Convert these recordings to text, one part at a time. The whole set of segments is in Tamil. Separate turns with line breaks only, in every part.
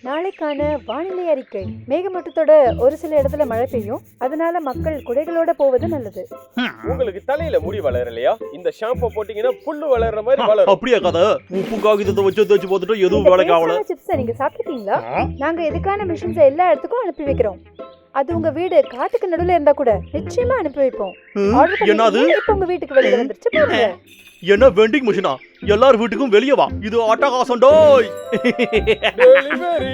நாளைக்கான வானிலை அறிக்கை. மேகமூட்டத்தோட ஒரு சில இடத்துல மழை பெய்யும். அதனால மக்கள் குடைகளோட போவது நல்லது.
உங்களுக்கு தலையில முடி வளரலையா? இந்த ஷாம்பு போட்டீங்கன்னா புல்லு வளர்ற மாதிரி வளரும்.
அப்படியே கதை. உப்பு காகிதத்தை வச்சு தேய்ச்சி பார்த்துட்டு எதுவும் வேலைக்கு ஆகல.
சிப்ஸ் நீங்க சாப்பிட்டீங்களா? நாங்க இதுக்கான மிஷின்ஸ் எல்லா இடத்துக்கும் அனுப்பி வைக்கிறோம். அது உங்க வீடு காட்டுக்கு நடுவுல இருந்தா கூட நிச்சயமா அனுப்பி வைப்போம்.
என்னது?
இப்ப உங்க வீட்டுக்கு வெளிய வந்துருச்சு பாருங்க.
என்ன வெண்டிங் மிஷினா? எல்லார் வீட்டுக்கும் வெளியே வா. இது அட்டகாசம் டோய்.
டெலிவரி.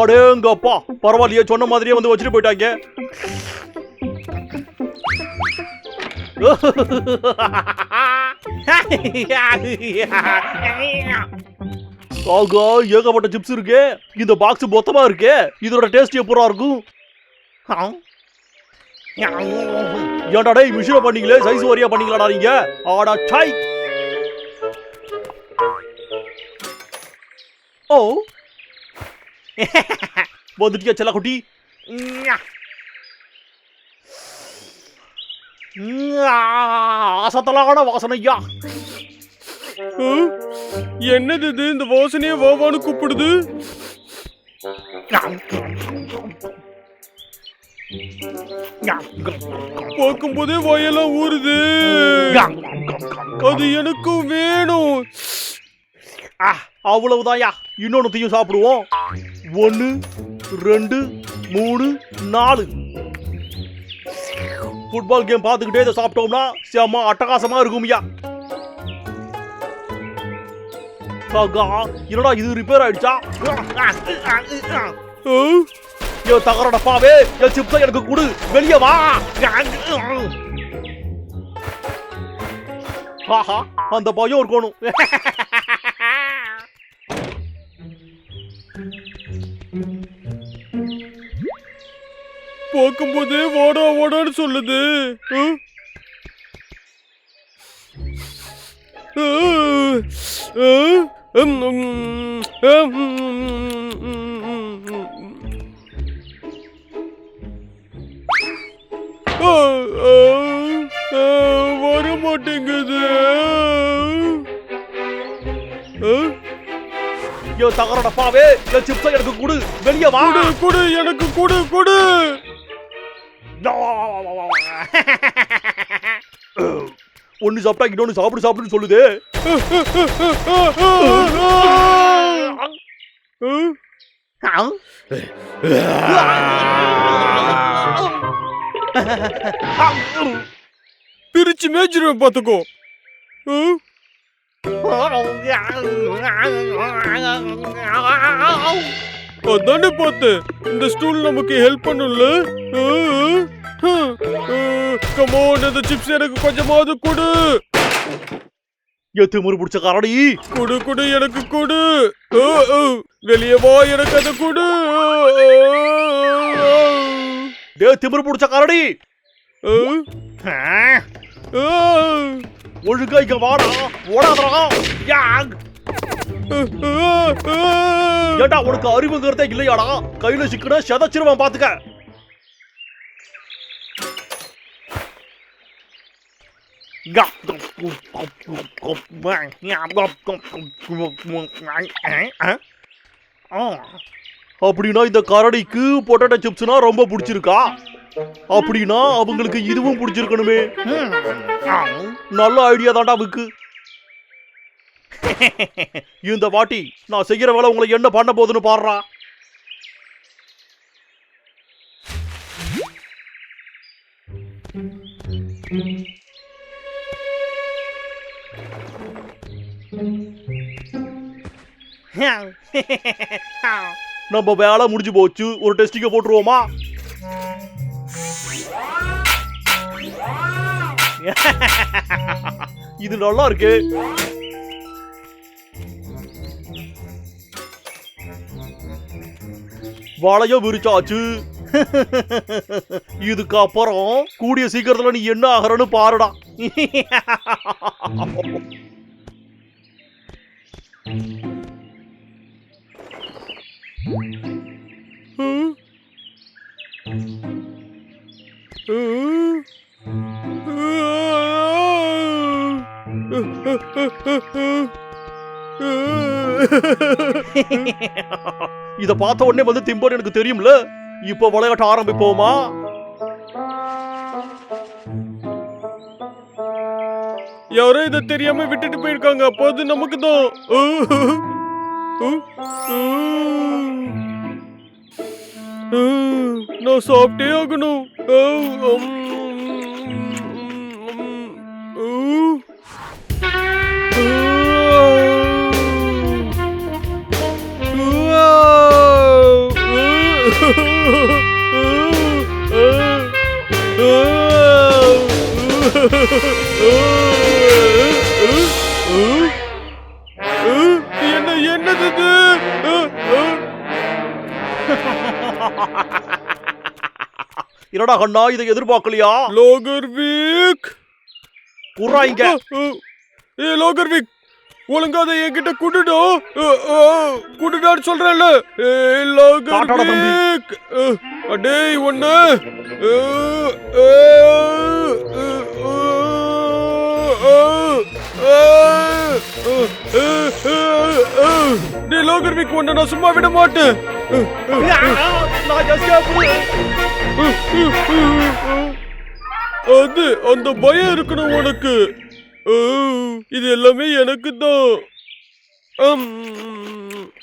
அடேங்கப்பா, பரவாயில்லையே, சொன்ன மாதிரியே வந்து வச்சுட்டு போயிட்டாங்க. ஆகா, ஏகப்பட்ட சிப்ஸ் இருக்கு. இந்த பாக்ஸ் மொத்தமா இருக்கு. இதோட டேஸ்ட் எப்பரா இருக்கும்? ஏன்டா டேய், மிஷினை பண்ணீங்களே, சைஸ் வாரியா பண்ணீங்களாடா நீங்க? ஆடா சை. ஓ வந்துட்டியா செல்ல குட்டி? அசத்தலான வாசனையா.
என்னது இது? இந்த வாசனையே வாவான்னு கூப்பிடுது. பார்க்கும் போதே வாயெல்லாம் ஊறுது. அது எனக்கும் வேணும்.
அவ்வளவுதான்யா. இன்னொன்னுத்தையும் சாப்பிடுவோம். 1 2 3 4. ஃபுட்பால் கேம் பார்த்துக்கிட்டே இதை சாப்பிட்டோம்னா செம்ம அட்டகாசமா இருக்கும்யா. என்னடா இது, ரிப்பேர் ஆயிடுச்சா? ஏன் தகரடப்பாவே, என் சிப்ஸை எனக்கு கொடு, வெளியே வா. ஆஹா, அந்த பயம் இருக்கணும்.
பார்க்கும் போதே வாடா வாடான்னு சொல்லுது. வர மாட்டேங்குது.
ஏன் தகரடப்பாவே, என் சிப்ஸை எனக்கு கொடு, வெளியே வா.
கொடு, எனக்கு கொடு கொடு.
ஒன்னு சாப்பிட்டா இன்னொன்னு சாப்பிடு சாப்பிடுன்னு சொல்லுது.
பிரிச்சு மேய்ச்சிருவேன் பாத்துக்கோ. அதானே பார்த்து, இந்த ஸ்டூல் நமக்கு ஹெல்ப் பண்ணும்ல. கமோன், இந்த சிப்ஸ் எனக்கு கொஞ்சமாவது கொடு.
திமிரு பிடிச்ச கரடி.
கொடு கொடு, எனக்கு கொடு. வெளியே வா, எனக்கு அதை கொடு.
திமிரு பிடிச்ச கரடி, ஒழுங்கா இங்க வாடா, ஓடாதடா. ஏண்டா, உனக்கு அறிவுங்கிறதே இல்லையாடா? கையில சிக்கன செதச்சிருவான் பாத்துக்க. அப்படின்னா இந்த கரடிக்கு பொட்டேட்டோ சிப்ஸ்னா ரொம்ப பிடிச்சிருக்கா? அப்படின்னா அவங்களுக்கு இதுவும் பிடிச்சிருக்கணுமே. நல்ல ஐடியா தான்டா அவருக்கு. இந்த வாட்டி நான் செய்யற வேலை உங்களை என்ன பண்ண போதுன்னு பாடுறா. நம்ம வேலை முடிஞ்சு போச்சு. ஒரு டெஸ்டிங்க போட்டுருவோமா? இது நல்லா இருக்கு. வளைய விரிச்சாச்சு. இதுக்கப்புறம் கூடிய சீக்கிரத்துல நீ என்ன ஆகிறன்னு பாருடா. இத பார்த்த உடனே வந்து திம்போன்னு எனக்கு தெரியும்ல. இப்ப விளையாட்ட ஆரம்பிப்போமா?
யாரோ இத தெரியாம விட்டுட்டு போயிருக்காங்க. அப்போ அது நமக்கு தான். நான் சாப்பிட்டே ஆகணும். என்னது இது?
என்னடா கண்ணா, இதை எதிர்பார்க்கலையா?
லோகர்விக்
புறாங்க.
லோகர்விக், ஒழுங்கா அதை என்கிட்ட குடுடா. குடுடான்னு சொல்றேன்ல. லோகர்விக், அடேய் ஒண்ணு. டேய் லோகர்விக், ஒண்ணு நான் சும்மா விட மாட்டேன். அது அந்த பயம் இருக்கணும் உனக்கு. இது எல்லாமே எனக்கு தான்.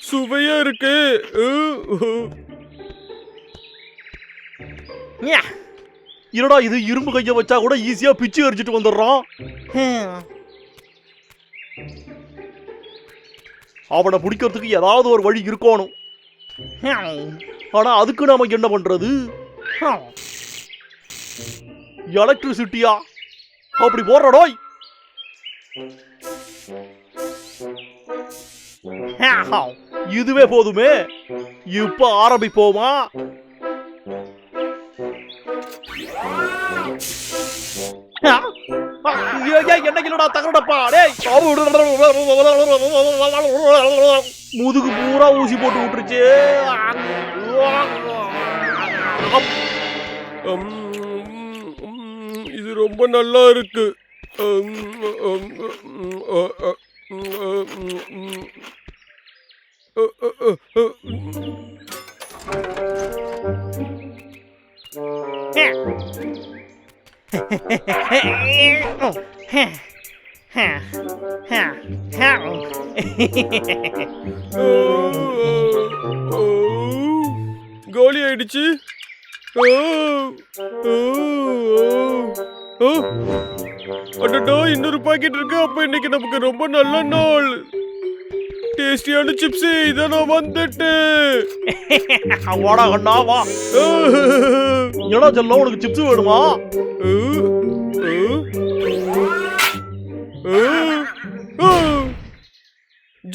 சுவையா இருக்கு.
என்னடா இது, இரும்பு கைய வச்சா கூட ஈஸியா பிச்சு எரிச்சிட்டு வந்துடுறான். அவனை பிடிக்கிறதுக்கு ஏதாவது ஒரு வழி இருக்கணும். ஆனா அதுக்கு நாம என்ன பண்றது? எலக்ட்ரிசிட்டியா? அப்படி போடுறடோய். இதுவே போதுமே. இப்ப ஆரம்பிப்போமா? என்ன இல்லடா தகரடப்பா. முதுகு பூரா ஊசி போட்டு விட்டுருச்சு.
இது ரொம்ப நல்லா இருக்கு. கோலி ஆயிடுச்சு. அடடா, இன்னொரு பாக்கெட் இருக்கு. அப்ப இன்னைக்கு நமக்கு ரொம்ப நல்ல நாள். டேஸ்டியான சிப்ஸ். இத நான் வந்துட்டேன்.
வாடா கண்ணா வா. என்னடா செல்லம், உனக்கு சிப்ஸ் வேணுமா?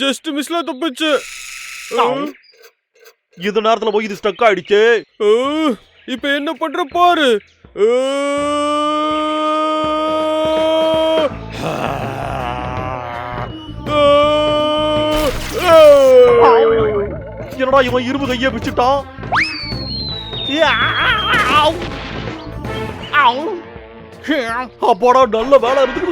ஜஸ்ட் மிஸ்ல தப்பிச்சு.
இந்த நேரத்துல போய் இது ஸ்டக் ஆயிடுச்சு.
இப்ப என்ன பண்ற பாரு.
என்னடா இவன் இரும்பு கைய பிச்சுட்டான். அப்பாடா, நல்ல வேலை இருக்கு.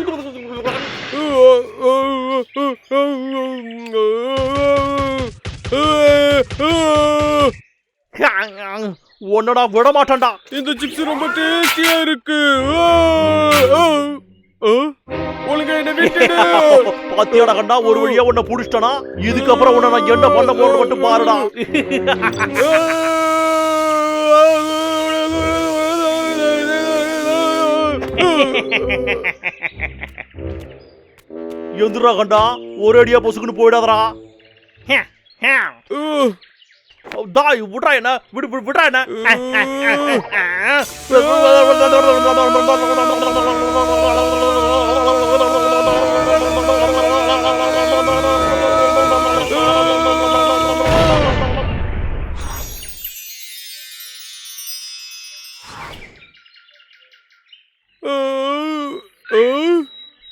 ஒன்னடா விட மாட்டான்டா.
இந்த சிப்ஸ் ரொம்ப டேஸ்டியா இருக்கு. ஒழுங்கா என்ன விட்டுடு.
பாத்தியாடா கண்டா, ஒரு வழியா உன்னை புடிச்சிட்டனா. இதுக்கப்புறம் உன்னை நான் என்ன பண்ண போறது மட்டும் பாருடா. எந்திரா கண்டா, ஒரு அடியா பொசுக்குன்னு போயிடாதரா. தாய் விட்றா என்ன, விட்றா என்ன.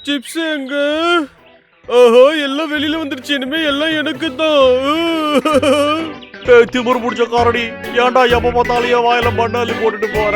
சிப்ஸ் எங்க? ஆஹா, எல்லாம் வெளியில வந்துருச்சு. இனிமே எல்லாம் எனக்கு தான்.
திமிரு முடிச்ச காரடி, ஏன்டா எப்ப பார்த்தாலும் வாயில மண்ணாலி போட்டுட்டு போற?